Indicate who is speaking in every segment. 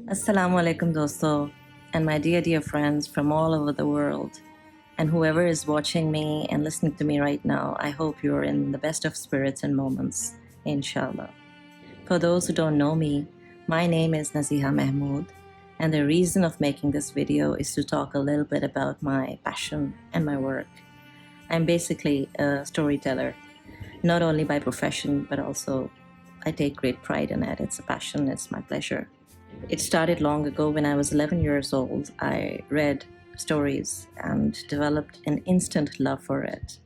Speaker 1: Assalamu alaikum dosto, and my dear friends from all over the world, and whoever is watching me and listening to me right now, I hope you're in the best of spirits and moments, inshallah. For those who don't know me, my name is Naziha Mahmood, and the reason of making this video is to talk a little bit about my passion and my work. I'm basically a storyteller, not only by profession, but also I take great pride in it. It's a passion, it's my pleasure. It started long ago when I was 11 years old. I read stories and developed an instant love for it.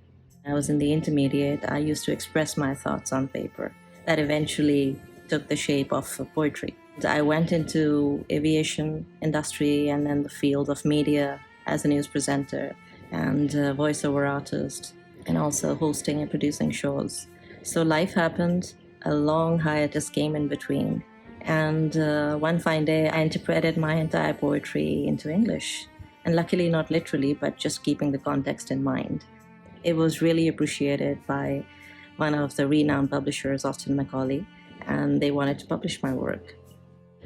Speaker 1: I was in the intermediate. I used to express my thoughts on paper. That eventually took the shape of poetry. I went into aviation industry and then the field of media as a news presenter and a voiceover artist, and also hosting and producing shows. So life happened. A long hiatus came in between. And one fine day, I interpreted my entire poetry into English. And luckily, not literally, but just keeping the context in mind. It was really appreciated by one of the renowned publishers, Austin Macaulay, and they wanted to publish my work.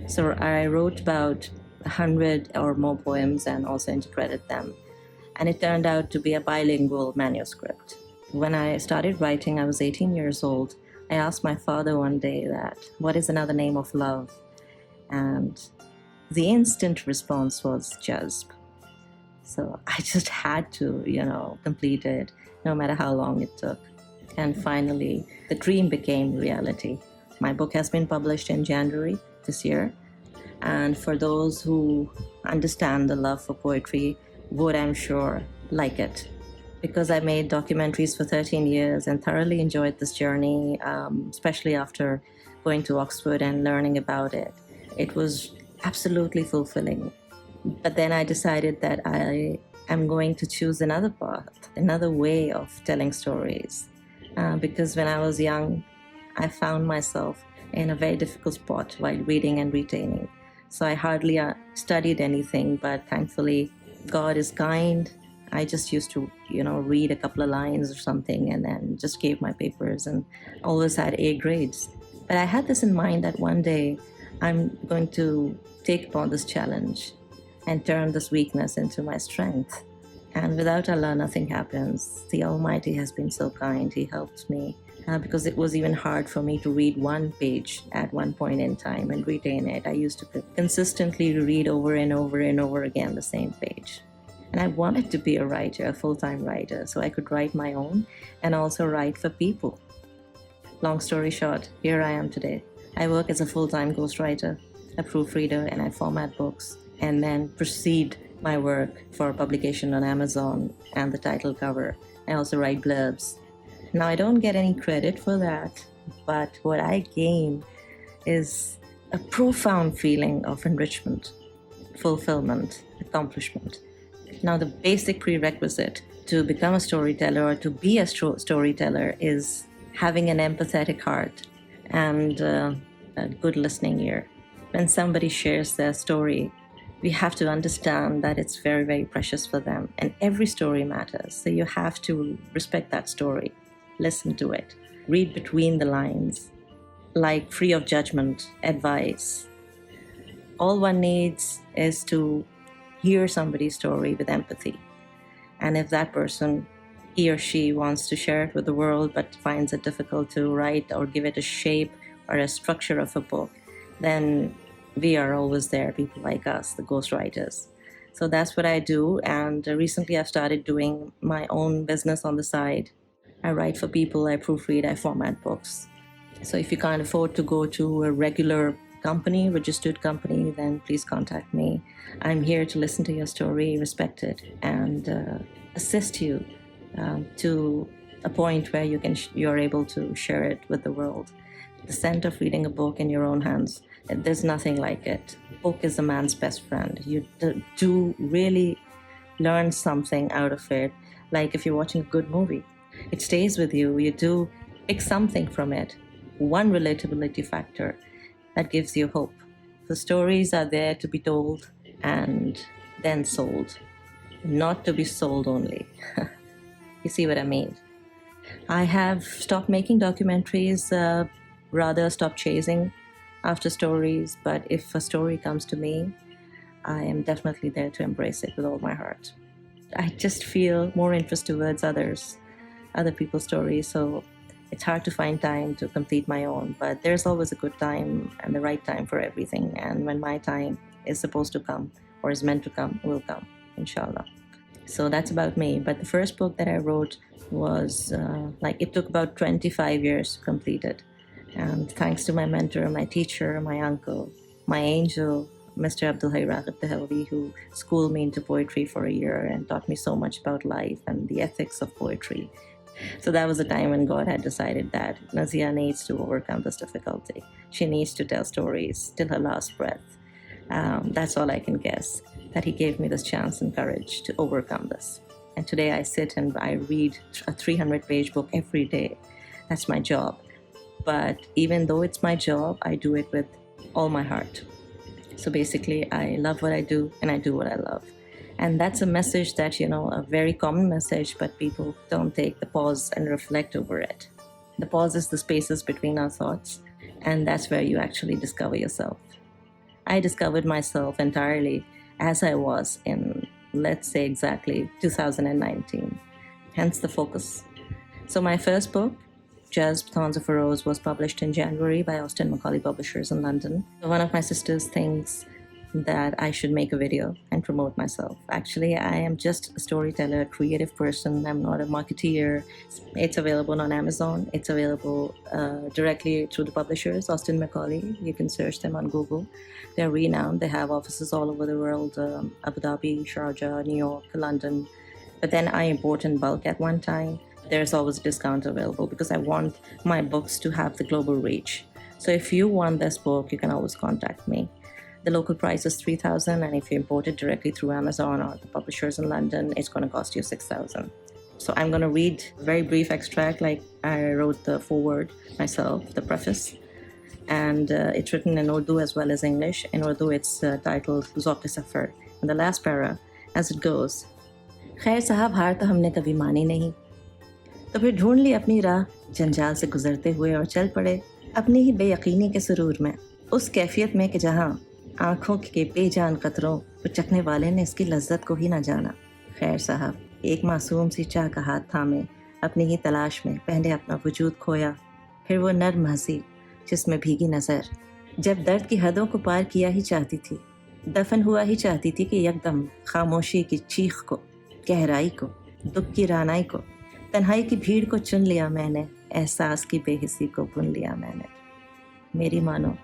Speaker 1: So I wrote about 100 or more poems and also interpreted them. And it turned out to be a bilingual manuscript. When I started writing, I was 18 years old. I asked my father one day that, what is another name of love? And the instant response was jazb. So I just had to, complete it, no matter how long it took. And finally, the dream became reality. My book has been published in January this year. And for those who understand the love for poetry, would, I'm sure, like it. Because I made documentaries for 13 years and thoroughly enjoyed this journey, especially after going to Oxford and learning about it. It was absolutely fulfilling. But then I decided that I am going to choose another path, another way of telling stories. Because when I was young, I found myself in a very difficult spot while reading and retaining. So I hardly studied anything, but thankfully, God is kind. I just used to, read a couple of lines or something and then just gave my papers and always had A grades. But I had this in mind that one day I'm going to take upon this challenge and turn this weakness into my strength. And without Allah, nothing happens. The Almighty has been so kind. He helped me because it was even hard for me to read one page at one point in time and retain it. I used to consistently read over and over and over again the same page. And I wanted to be a writer, a full-time writer, so I could write my own and also write for people. Long story short, here I am today. I work as a full-time ghostwriter, a proofreader, and I format books and then proceed my work for publication on Amazon and the title cover. I also write blurbs. Now, I don't get any credit for that, but what I gain is a profound feeling of enrichment, fulfillment, accomplishment. Now, the basic prerequisite to become a storyteller or to be a storyteller is having an empathetic heart and a good listening ear. When somebody shares their story, we have to understand that it's very, very precious for them. And every story matters. So you have to respect that story, listen to it, read between the lines, like free of judgment, advice. All one needs is to hear somebody's story with empathy. And if that person, he or she, wants to share it with the world but finds it difficult to write or give it a shape or a structure of a book, then we are always there, people like us, the ghostwriters. So that's what I do. And recently I've started doing my own business on the side. I write for people, I proofread, I format books. So if you can't afford to go to a regular company, registered company, then please contact me. I'm here to listen to your story, respect it, and assist you to a point where you're able to share it with the world. The scent of reading a book in your own hands, there's nothing like it. A book is a man's best friend. You do really learn something out of it. Like if you're watching a good movie, it stays with you. You do pick something from it. One relatability factor that gives you hope. The stories are there to be told and then sold, not to be sold only. You see what I mean? I have stopped making documentaries, rather stopped chasing after stories, but if a story comes to me, I am definitely there to embrace it with all my heart. I just feel more interest towards other people's stories, so it's hard to find time to complete my own, but there's always a good time and the right time for everything, and when my time is supposed to come or is meant to come, will come, inshallah. So that's about me. But the first book that I wrote was it took about 25 years to complete it. And thanks to my mentor, my teacher, my uncle, my angel, Mr. Abdul Hayy Raghib Tehelvi, who schooled me into poetry for a year and taught me so much about life and the ethics of poetry. So that was the time when God had decided that Naziha needs to overcome this difficulty. She needs to tell stories till her last breath. That's all I can guess, that He gave me this chance and courage to overcome this. And today I sit and I read a 300-page book every day. That's my job. But even though it's my job, I do it with all my heart. So basically, I love what I do and I do what I love. And that's a message that, a very common message, but people don't take the pause and reflect over it. The pause is the spaces between our thoughts, and that's where you actually discover yourself. I discovered myself entirely as I was in, let's say, exactly 2019. Hence the focus. So my first book, Jazb, Thorns of a Rose, was published in January by Austen Macaulay Publishers in London. One of my sisters thinks that I should make a video and promote myself. Actually, I am just a storyteller, a creative person. I'm not a marketeer. It's available on Amazon. It's available directly through the publishers, Austen Macaulay. You can search them on Google. They're renowned. They have offices all over the world, Abu Dhabi, Sharjah, New York, London. But then I import in bulk at one time. There's always a discount available because I want my books to have the global reach. So if you want this book, you can always contact me. The local price is $3,000, and if you import it directly through Amazon or the publishers in London, it's going to cost you $6,000. So I'm going to read a very brief extract, like I wrote the foreword myself, the preface, and it's written in Urdu as well as English. In Urdu, it's titled Docus. And the last para, as it goes, खैर साहब हार तो हमने कभी मानी नहीं, तो फिर ढूंढ ली अपनी राह जंजाल से गुजरते हुए और चल पड़े अपनी ही बेयकीनी के सुरूर में, उस कैफियत में कि जहाँ आँखों के बेजान कतरों को चखने वाले ने इसकी लज्जत को ही ना जाना। खैर साहब एक मासूम सी चाह का हाथ थामे अपनी ही तलाश में पहले अपना वजूद खोया, फिर वो नर्म हंसी जिसमें भीगी नज़र जब दर्द की हदों को पार किया ही चाहती थी, दफन हुआ ही चाहती थी कि यकदम खामोशी की चीख को, गहराई को, दुख की रानाई को, तन्हाई की भीड़ को चुन लिया मैंने, एहसास की बेहिसी को बुन लिया मैंने। मेरी मानो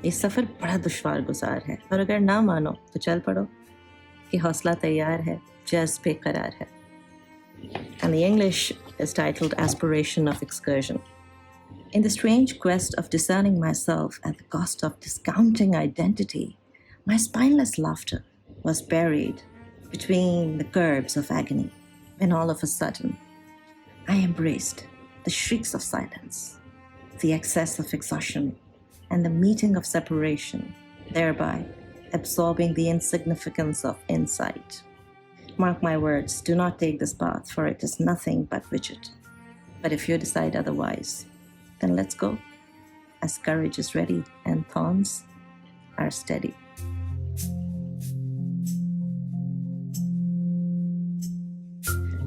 Speaker 1: ये सफ़र बड़ा दुश्वार गुजार है, और अगर ना मानो तो चल पड़ो कि हौसला तैयार है, जज्ब बेकरार है. And the English is titled Aspiration of Excursion. In the strange quest of discerning myself at the cost of discounting identity, my spineless laughter was buried between the curbs of agony, when all of a sudden I embraced the shrieks of silence, the excess of exhaustion, and the meeting of separation, thereby absorbing the insignificance of insight. Mark my words, do not take this path, for it is nothing but widget. But if you decide otherwise, then let's go, as courage is ready and thorns are steady.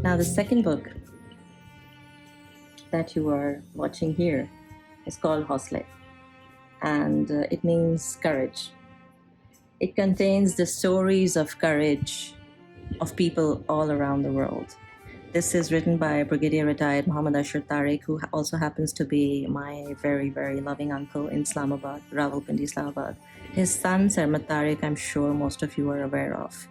Speaker 1: Now, the second book that you are watching here is called Hausla, and it means courage. It contains the stories of courage of people all around the world. This is written by Brigadier Retired Muhammad Tariq, who also happens to be my very, very loving uncle in Islamabad, Rawalpindi, Islamabad. His son, Sarmad Tariq, I'm sure most of you are aware of,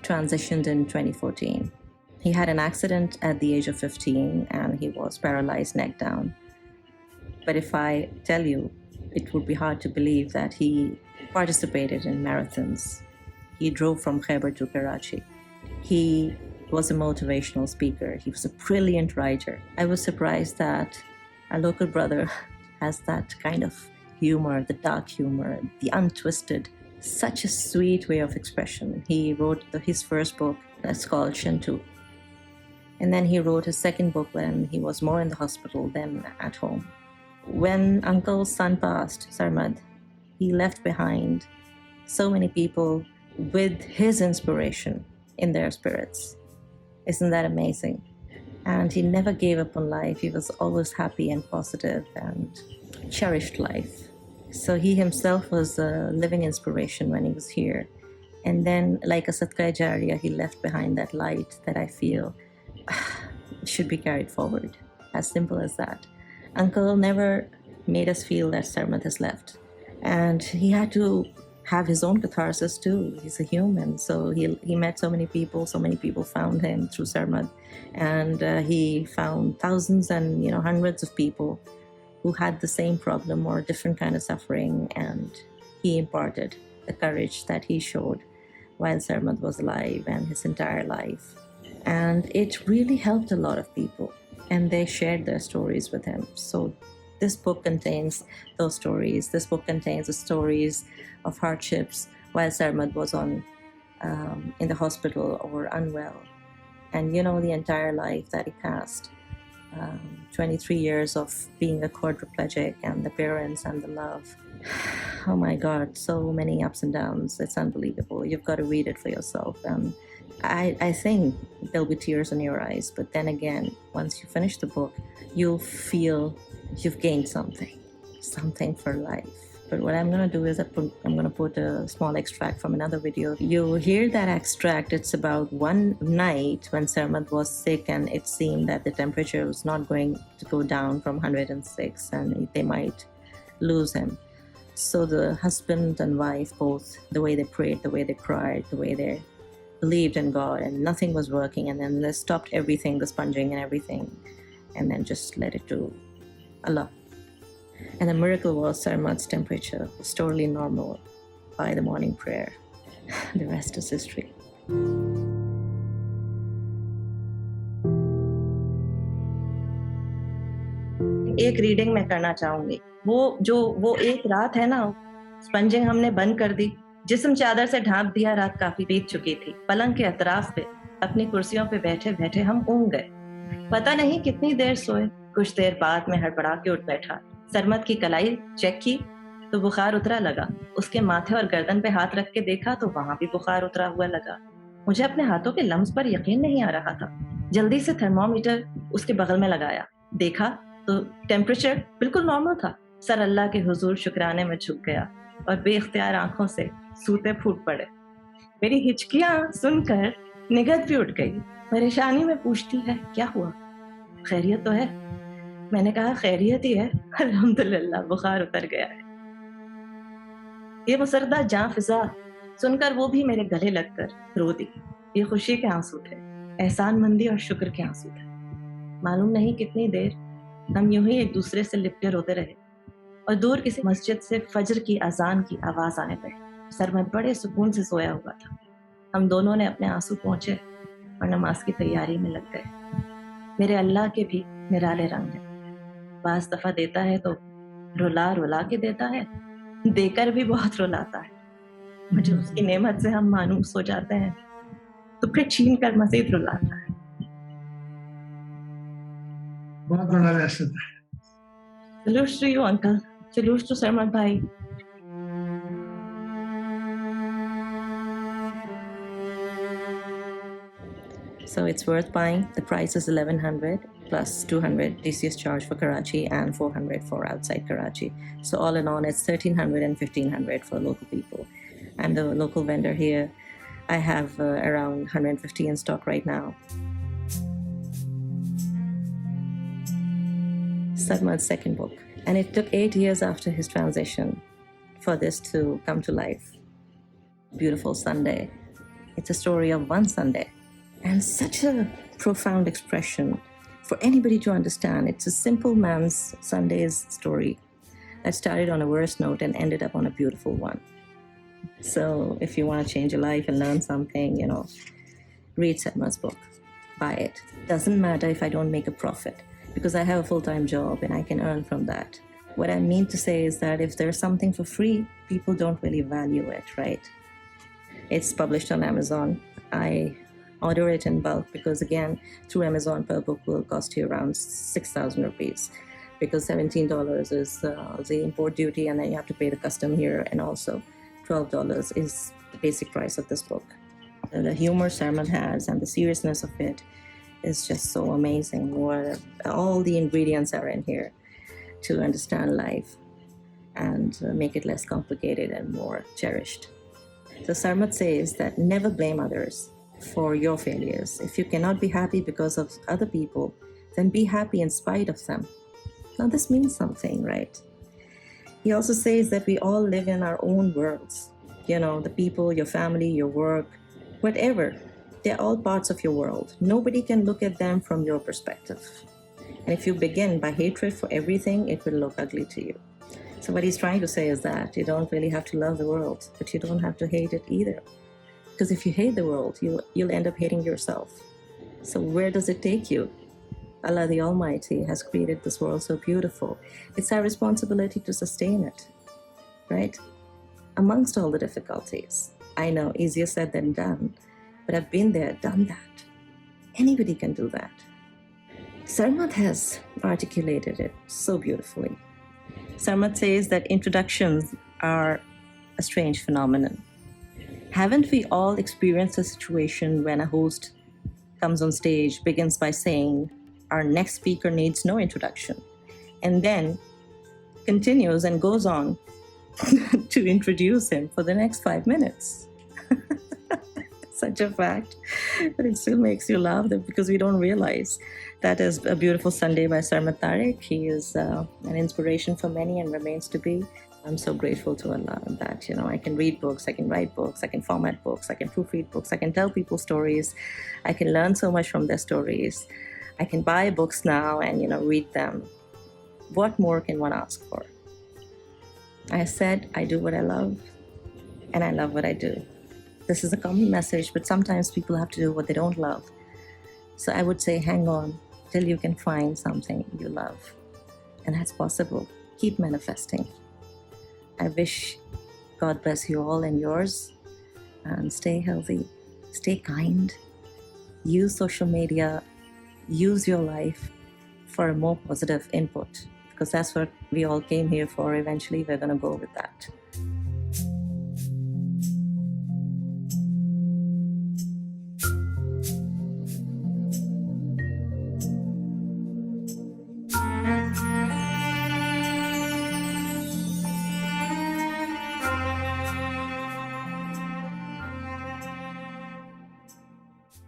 Speaker 1: transitioned in 2014. He had an accident at the age of 15 and he was paralyzed neck down. But if I tell you, it would be hard to believe that he participated in marathons. He drove from Khyber to Karachi. He was a motivational speaker. He was a brilliant writer. I was surprised that our local brother has that kind of humor, the dark humor, the untwisted, such a sweet way of expression. He wrote his first book that's called Shintu. And then he wrote his second book when he was more in the hospital than at home. When Uncle's son passed, Sarmad, He left behind so many people with his inspiration in their spirits. Isn't that amazing? And he never gave up on life. He was always happy and positive and cherished life. So he himself was a living inspiration when he was here. And then, like a Sadqa Jariya, he left behind that light that I feel should be carried forward. As simple as that. Uncle never made us feel that Sarmad has left. And he had to have his own catharsis too. He's a human. So he met so many people found him through Sarmad. And he found thousands and hundreds of people who had the same problem or different kind of suffering. And he imparted the courage that he showed while Sarmad was alive and his entire life. And it really helped a lot of people. And they shared their stories with him. So this book contains those stories. This book contains the stories of hardships while Sarmad was in the hospital or unwell. And the entire life that he passed. 23 years of being a quadriplegic and the parents and the love. Oh my God, so many ups and downs. It's unbelievable. You've got to read it for yourself. And I think there'll be tears in your eyes. But then again, once you finish the book, you'll feel you've gained something for life. But what I'm going to do is I'm going to put a small extract from another video. You hear that extract. It's about one night when Sarmad was sick and it seemed that the temperature was not going to go down from 106 and they might lose him. So the husband and wife both, the way they prayed, the way they cried, the way they believed in God, and nothing was working, and then they stopped everything, the sponging and everything, and then just let it to Allah. And the miracle was Sarmad's temperature was totally normal by the morning prayer. The rest is history. एक reading मैं करना चाहूंगी. वो एक रात है ना, spongin हमने बंद कर दी, जिस्म चादर से ढांप दिया, रात काफी बीत चुकी थी. पलंग के अतराफ पे अपनी कुर्सियों पे बैठे बैठे हम ऊँग गए. पता नहीं कितनी देर सोए. कुछ देर बाद में हड़बड़ा के उठ बैठा. सरमद की कलाई चेक की तो बुखार उतरा लगा. उसके माथे और गर्दन पे हाथ रख के देखा तो वहां भी बुखार उतरा हुआ लगा. मुझे अपने हाथों के लम्स पर यकीन नहीं आ रहा था. जल्दी से थर्मोमीटर उसके बगल में लगाया. देखा तो टेम्परेचर बिल्कुल नॉर्मल था. सर अल्लाह के हुजूर शुक्राने में झुक गया और बेख्तियार आंखों से सूते फूट पड़े. मेरी हिचकियां सुनकर निगत भी उठ गई. परेशानी में पूछती है, क्या हुआ, खैरियत तो है? मैंने कहा, खैरियत ही है, अल्हम्दुलिल्लाह, बुखार उतर गया है. ये मुसरदा जां फिजा सुनकर वो भी मेरे गले लगकर रो दी. ये खुशी के आंसू थे, एहसानमंदी और शुक्र के आंसू थे. मालूम नहीं कितनी देर हम यूं ही एक दूसरे से लिपटे रोते रहे और दूर किसी मस्जिद से फजर की अजान की आवाज आने लगी. सर में बड़े सुकून से सोया हुआ था. हम दोनों ने अपने आंसू पोंछे और नमाज की तैयारी में लग गए. मेरे अल्लाह के भी निराले रंग है. बास दफा देता है तो रुला रुला के देता है, देकर भी बहुत रुलाता है. मुझे उसकी नेमत से हम मानूस हो जाते हैं तो फिर छीन कर मजीद रुलाता है.
Speaker 2: बहुत बड़ा रहस्य था.
Speaker 1: Salute to you, uncle. Salute to Sarmad bhai. So it's worth buying. The price is 1100 plus 200 DCS charge for Karachi and 400 for outside Karachi. So all in all, it's 1300 and 1500 for local people. I'm the local vendor here. I have around 150 in stock right now. Sarmad's second book. And it took 8 years after his transition for this to come to life. Beautiful Sunday. It's a story of one Sunday. And such a profound expression for anybody to understand. It's a simple man's Sunday's story that started on a worse note and ended up on a beautiful one. So if you want to change your life and learn something, read Sarmad's book. Buy it. Doesn't matter if I don't make a profit, because I have a full-time job and I can earn from that. What I mean to say is that if there's something for free, people don't really value it, right? It's published on Amazon. I order it in bulk because, again, through Amazon per book will cost you around 6,000 rupees. because $17 is the import duty, and then you have to pay the custom here, and also $12 is the basic price of this book. The humor Sarmad has and the seriousness of it is just so amazing. All the ingredients are in here to understand life and make it less complicated and more cherished. So Sarmad says that never blame others for your failures. If you cannot be happy because of other people, then be happy in spite of them. Now this means something, right? He also says that we all live in our own worlds. The people, your family, your work, whatever, they're all parts of your world. Nobody can look at them from your perspective. And if you begin by hatred for everything, it will look ugly to you. So what he's trying to say is that you don't really have to love the world, but you don't have to hate it either. Because if you hate the world, you'll end up hating yourself. So where does it take you? Allah the Almighty has created this world so beautiful. It's our responsibility to sustain it, right? Amongst all the difficulties. I know, easier said than done, but I've been there, done that. Anybody can do that. Sarmad has articulated it so beautifully. Sarmad says that introductions are a strange phenomenon. Haven't we all experienced a situation when a host comes on stage, begins by saying, our next speaker needs no introduction, and then continues and goes on to introduce him for the next 5 minutes? Such a fact, but it still makes you laugh because we don't realize. That is A Beautiful Sunday by Sarmad Tariq. He is an inspiration for many and remains to be. I'm so grateful to Allah that, I can read books, I can write books, I can format books, I can proofread books, I can tell people stories, I can learn so much from their stories. I can buy books now and, read them. What more can one ask for? I said, I do what I love, and I love what I do. This is a common message, but sometimes people have to do what they don't love. So I would say, hang on till you can find something you love. And that's possible. Keep manifesting. I wish God bless you all and yours, and stay healthy, stay kind, use social media, use your life for a more positive input, because that's what we all came here for. Eventually, we're going to go with that.